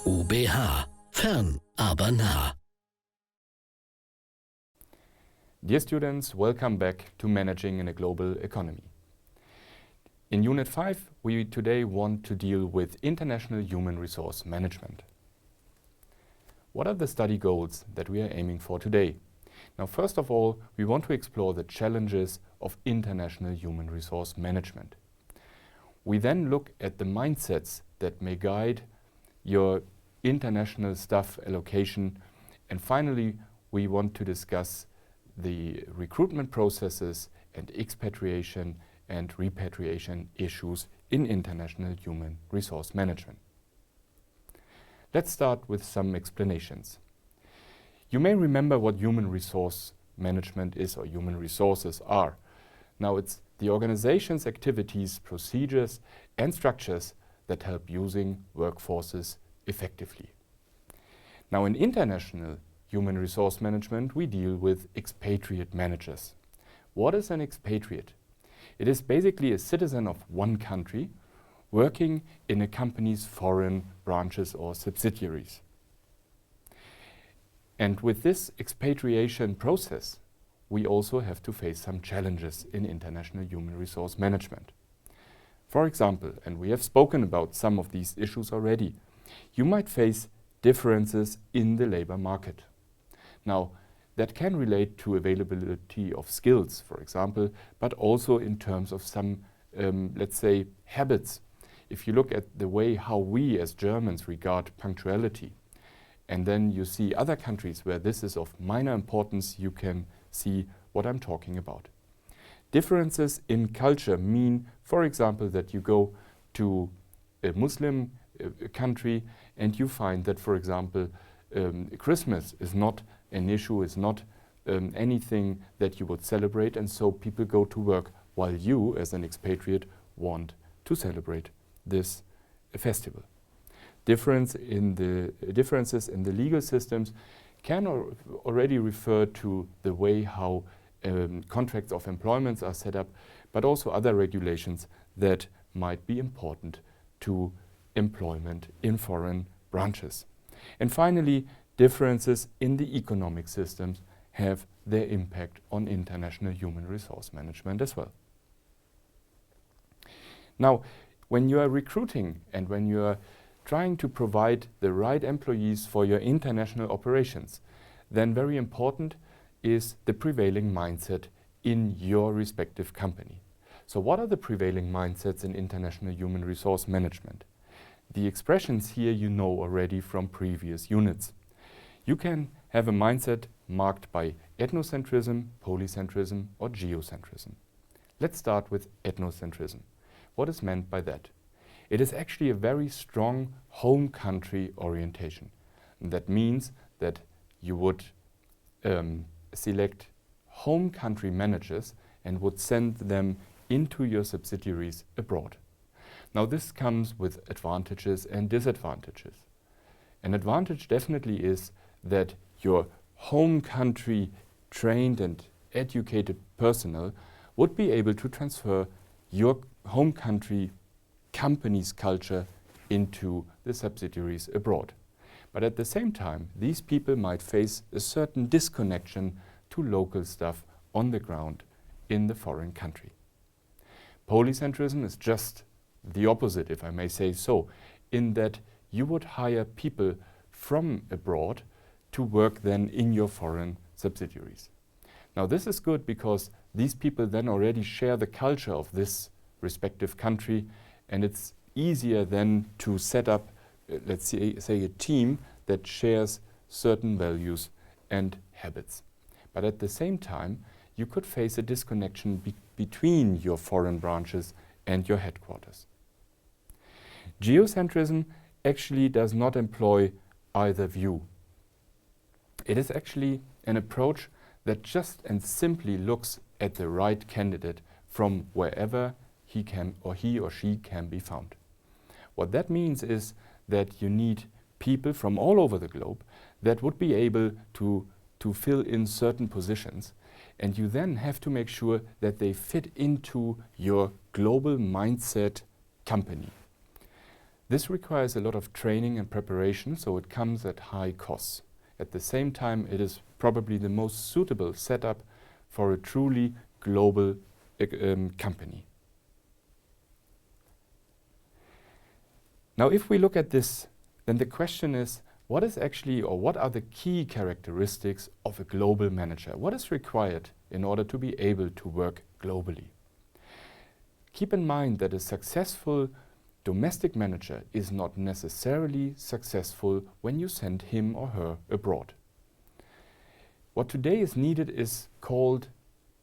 DUBH. Fern, aber nah. Dear students, welcome back to Managing in a Global Economy. In Unit 5, we today want to deal with international human resource management. What are the study goals that we are aiming for today? Now, first of all, we want to explore the challenges of international human resource management. We then look at the mindsets that may guide your international staff allocation. And finally, we want to discuss the recruitment processes and expatriation and repatriation issues in international human resource management. Let's start with some explanations. You may remember what human resource management is, or human resources are. Now, it's the organization's activities, procedures, and structures that help using workforces effectively. Now, in international human resource management, we deal with expatriate managers. What is an expatriate? It is basically a citizen of one country working in a company's foreign branches or subsidiaries. And with this expatriation process, we also have to face some challenges in international human resource management. For example, and we have spoken about some of these issues already, you might face differences in the labor market. Now, that can relate to availability of skills, for example, but also in terms of some, let's say, habits. If you look at the way how we as Germans regard punctuality, and then you see other countries where this is of minor importance, you can see what I'm talking about. Differences in culture mean, for example, that you go to a Muslim country and you find that, for example, Christmas is not an issue, is not anything that you would celebrate, and so people go to work while you, as an expatriate, want to celebrate this festival. Differences in the legal systems can already refer to the way how contracts of employment are set up, but also other regulations that might be important to employment in foreign branches. And finally, differences in the economic systems have their impact on international human resource management as well. Now, when you are recruiting and when you are trying to provide the right employees for your international operations, then very important is the prevailing mindset in your respective company. So what are the prevailing mindsets in international human resource management? The expressions here you know already from previous units. You can have a mindset marked by ethnocentrism, polycentrism, or geocentrism. Let's start with ethnocentrism. What is meant by that? It is actually a very strong home country orientation. And that means that you would select home country managers and would send them into your subsidiaries abroad. Now, this comes with advantages and disadvantages. An advantage definitely is that your home country trained and educated personnel would be able to transfer your home country company's culture into the subsidiaries abroad. But at the same time, these people might face a certain disconnection to local staff on the ground in the foreign country. Polycentrism is just the opposite, if I may say so, in that you would hire people from abroad to work then in your foreign subsidiaries. Now, this is good because these people then already share the culture of this respective country, and it's easier then to set up, let's say a team that shares certain values and habits. But at the same time, you could face a disconnection between your foreign branches and your headquarters. Geocentrism actually does not employ either view. It is actually an approach that just and simply looks at the right candidate from wherever he or she can be found. What that means is that you need people from all over the globe that would be able to fill in certain positions, and you then have to make sure that they fit into your global mindset company. This requires a lot of training and preparation, so it comes at high costs. At the same time, it is probably the most suitable setup for a truly global company. Now, if we look at this, then the question is, what is actually, or what are the key characteristics of a global manager? What is required in order to be able to work globally? Keep in mind that a successful domestic manager is not necessarily successful when you send him or her abroad. What today is needed is called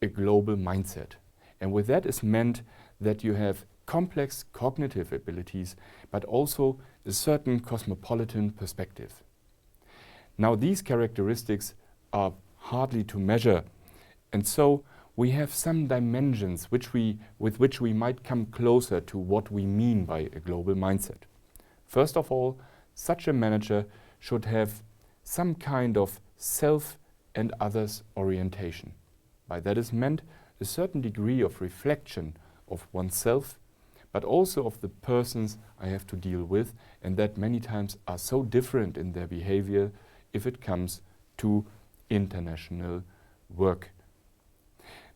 a global mindset. And with that is meant that you have complex cognitive abilities, but also a certain cosmopolitan perspective. Now, these characteristics are hardly to measure, and so we have some dimensions with which we might come closer to what we mean by a global mindset. First of all, such a manager should have some kind of self and others orientation. By that is meant a certain degree of reflection of oneself, but also of the persons I have to deal with, and that many times are so different in their behavior if it comes to international work.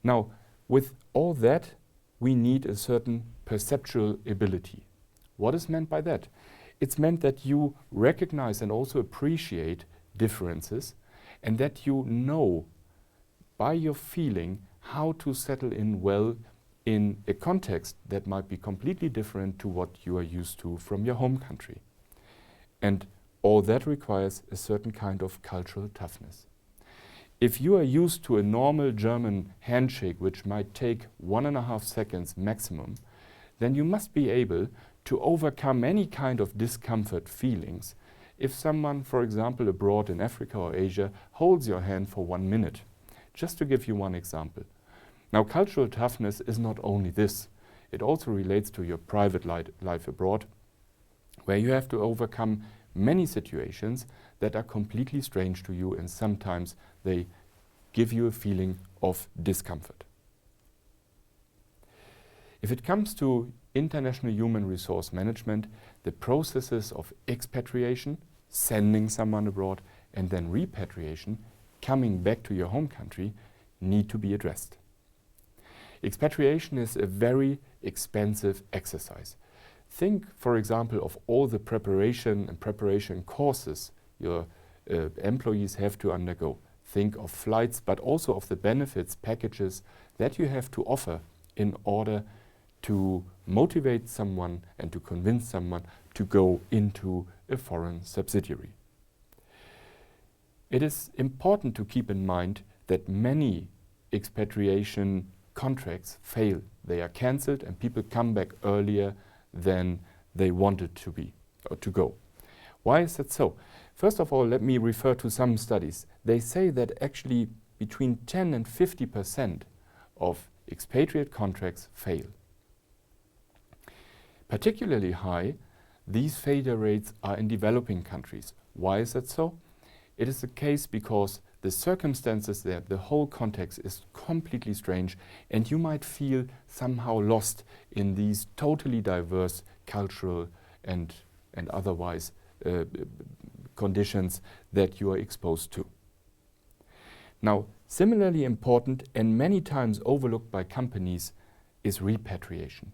Now, with all that, we need a certain perceptual ability. What is meant by that? It's meant that you recognize and also appreciate differences, and that you know by your feeling how to settle in well in a context that might be completely different to what you are used to from your home country. And all that requires a certain kind of cultural toughness. If you are used to a normal German handshake, which might take 1.5 seconds maximum, then you must be able to overcome any kind of discomfort feelings if someone, for example, abroad in Africa or Asia, holds your hand for 1 minute. Just to give you one example. Now, cultural toughness is not only this. It also relates to your private life abroad, where you have to overcome many situations that are completely strange to you, and sometimes they give you a feeling of discomfort. If it comes to international human resource management, the processes of expatriation, sending someone abroad, and then repatriation, coming back to your home country, need to be addressed. Expatriation is a very expensive exercise. Think, for example, of all the preparation courses your employees have to undergo. Think of flights, but also of the benefits packages that you have to offer in order to motivate someone and to convince someone to go into a foreign subsidiary. It is important to keep in mind that many expatriation contracts fail. They are cancelled and people come back earlier than they wanted to be or to go. Why is that so? First of all, let me refer to some studies. They say that actually between 10 and 50% of expatriate contracts fail. Particularly high, these failure rates are in developing countries. Why is that so? It is the case because the circumstances there, the whole context is completely strange, and you might feel somehow lost in these totally diverse cultural and otherwise conditions that you are exposed to. Now, similarly important and many times overlooked by companies is repatriation.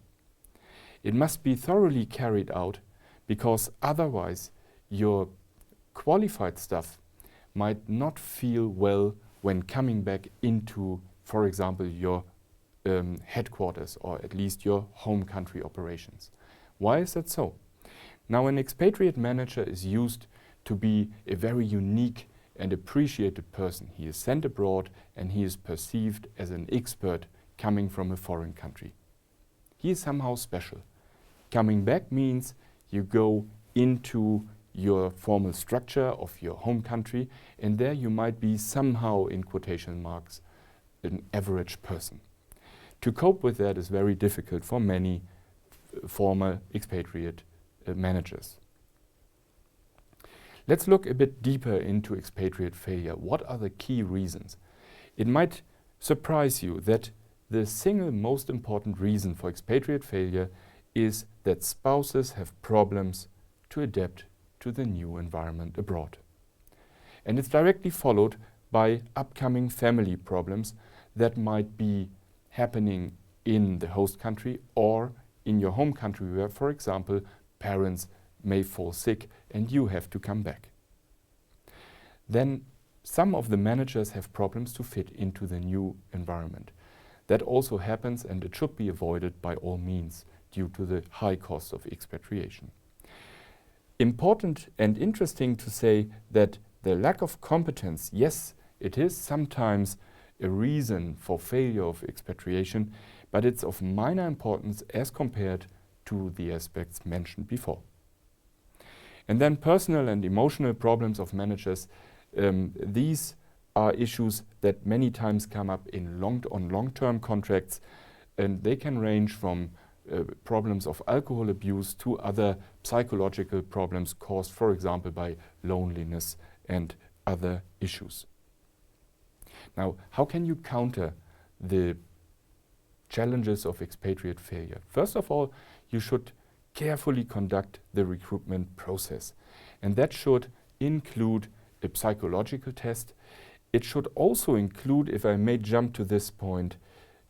It must be thoroughly carried out because otherwise your qualified staff might not feel well when coming back into, for example, your headquarters or at least your home country operations. Why is that so? Now, an expatriate manager is used to be a very unique and appreciated person. He is sent abroad and he is perceived as an expert coming from a foreign country. He is somehow special. Coming back means you go into your formal structure of your home country, and there you might be somehow, in quotation marks, an average person. To cope with that is very difficult for many former expatriate managers. Let's look a bit deeper into expatriate failure. What are the key reasons? It might surprise you that the single most important reason for expatriate failure is that spouses have problems to adapt to the new environment abroad. And it's directly followed by upcoming family problems that might be happening in the host country or in your home country where, for example, parents may fall sick and you have to come back. Then some of the managers have problems to fit into the new environment. That also happens, and it should be avoided by all means due to the high cost of expatriation. Important and interesting to say that the lack of competence, yes, it is sometimes a reason for failure of expatriation, but it's of minor importance as compared to the aspects mentioned before. And then personal and emotional problems of managers, these are issues that many times come up in long-term contracts, and they can range from problems of alcohol abuse to other psychological problems caused, for example, by loneliness and other issues. Now, how can you counter the challenges of expatriate failure? First of all, you should carefully conduct the recruitment process, and that should include a psychological test. It should also include, if I may jump to this point,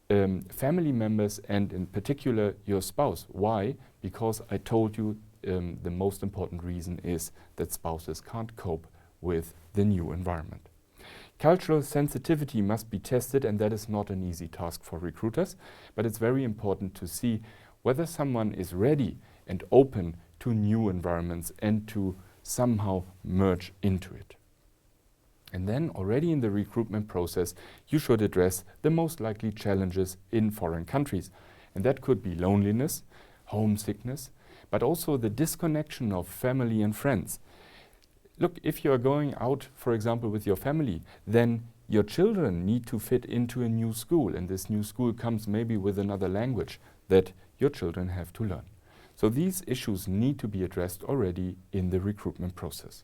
family members and in particular your spouse. Why? Because I told you the most important reason is that spouses can't cope with the new environment. Cultural sensitivity must be tested, and that is not an easy task for recruiters, but it's very important to see whether someone is ready and open to new environments and to somehow merge into it. And then already in the recruitment process, you should address the most likely challenges in foreign countries. And that could be loneliness, homesickness, but also the disconnection of family and friends. Look, if you are going out, for example, with your family, then your children need to fit into a new school, and this new school comes maybe with another language that your children have to learn. So these issues need to be addressed already in the recruitment process.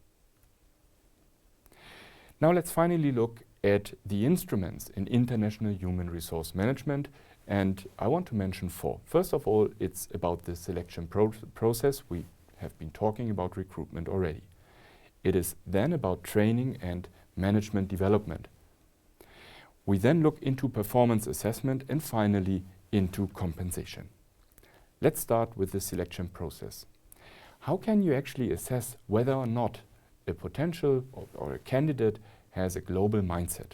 Now let's finally look at the instruments in international human resource management, and I want to mention 4. First of all, it's about the selection process. We have been talking about recruitment already. It is then about training and management development. We then look into performance assessment and finally into compensation. Let's start with the selection process. How can you actually assess whether or not a potential or a candidate has a global mindset?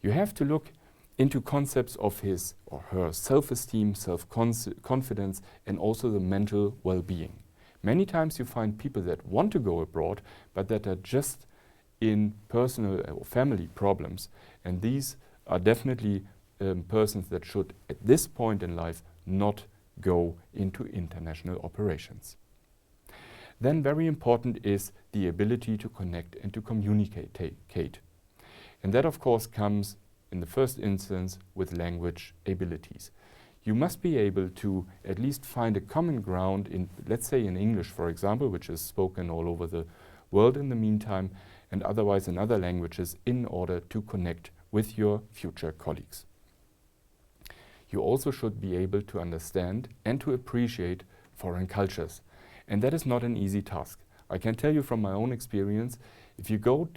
You have to look into concepts of his or her self-esteem, self-confidence, and also the mental well-being. Many times you find people that want to go abroad, but that are just in personal or family problems, and these are definitely persons that should, at this point in life, not go into international operations. Then very important is the ability to connect and to communicate. And that of course comes in the first instance with language abilities. You must be able to at least find a common ground in, let's say in English, for example, which is spoken all over the world in the meantime, and otherwise in other languages in order to connect with your future colleagues. You also should be able to understand and to appreciate foreign cultures. And that is not an easy task. I can tell you from my own experience, if you go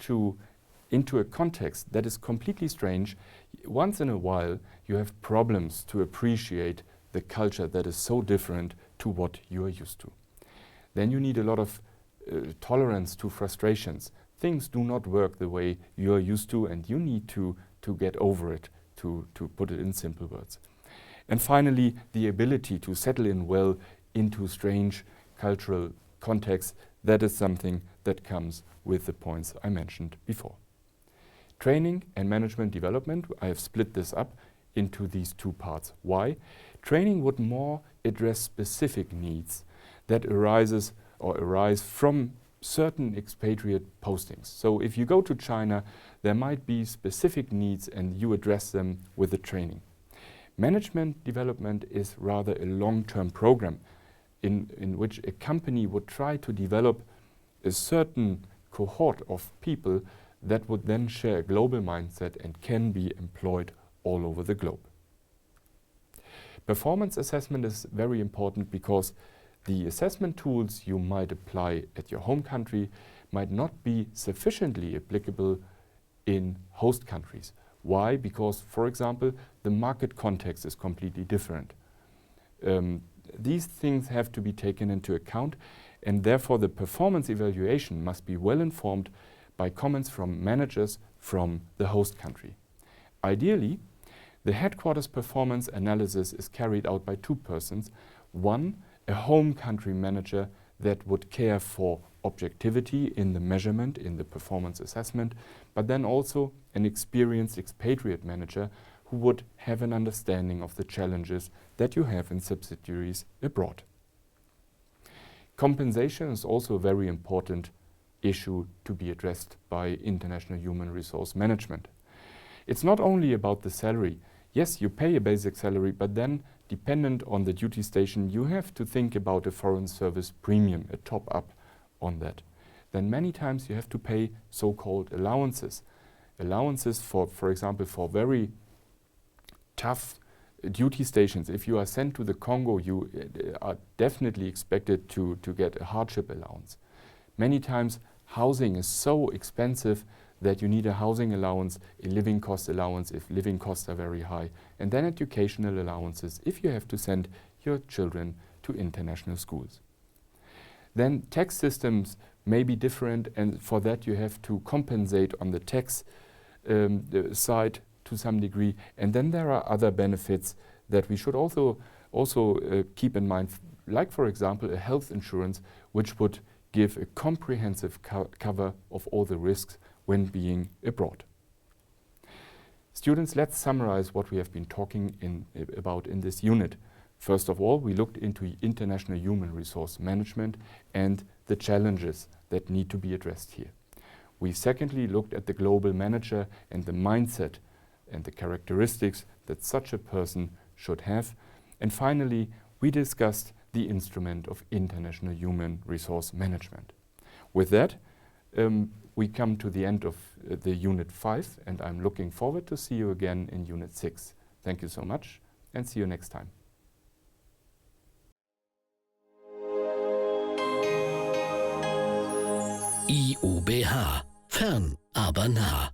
into a context that is completely strange, once in a while you have problems to appreciate the culture that is so different to what you are used to. Then you need a lot of tolerance to frustrations. Things do not work the way you are used to, and you need to get over it, to put it in simple words. And finally, the ability to settle in well into strange cultural contexts. That is something that comes with the points I mentioned before. Training and management development, I have split this up into these 2 parts. Why? Training would more address specific needs that arise from certain expatriate postings. So if you go to China, there might be specific needs and you address them with the training. Management development is rather a long-term program in which a company would try to develop a certain cohort of people that would then share a global mindset and can be employed all over the globe. Performance assessment is very important because The assessment tools you might apply at your home country might not be sufficiently applicable in host countries. Why? Because, for example, the market context is completely different. These things have to be taken into account, and therefore the performance evaluation must be well informed by comments from managers from the host country. Ideally, the headquarters performance analysis is carried out by two persons. One, a home country manager that would care for objectivity in the measurement, in the performance assessment, but then also an experienced expatriate manager who would have an understanding of the challenges that you have in subsidiaries abroad. Compensation is also a very important issue to be addressed by international human resource management. It's not only about the salary. Yes, you pay a basic salary, but then dependent on the duty station, you have to think about a foreign service premium, a top-up on that. Then many times you have to pay so-called allowances. Allowances for example, for very tough duty stations. If you are sent to the Congo, you are definitely expected to get a hardship allowance. Many times housing is so expensive that you need a housing allowance, a living cost allowance if living costs are very high, and then educational allowances if you have to send your children to international schools. Then tax systems may be different, and for that you have to compensate on the tax side to some degree. And then there are other benefits that we should also keep in mind, like for example a health insurance which would give a comprehensive cover of all the risks when being abroad. Students, let's summarize what we have been talking about in this unit. First of all, we looked into international human resource management and the challenges that need to be addressed here. We secondly looked at the global manager and the mindset and the characteristics that such a person should have. And finally, we discussed the instrument of international human resource management. With that, we come to the end of the Unit 5, and I'm looking forward to see you again in Unit 6. Thank you so much, and see you next time. IUBH. Fern, aber nah.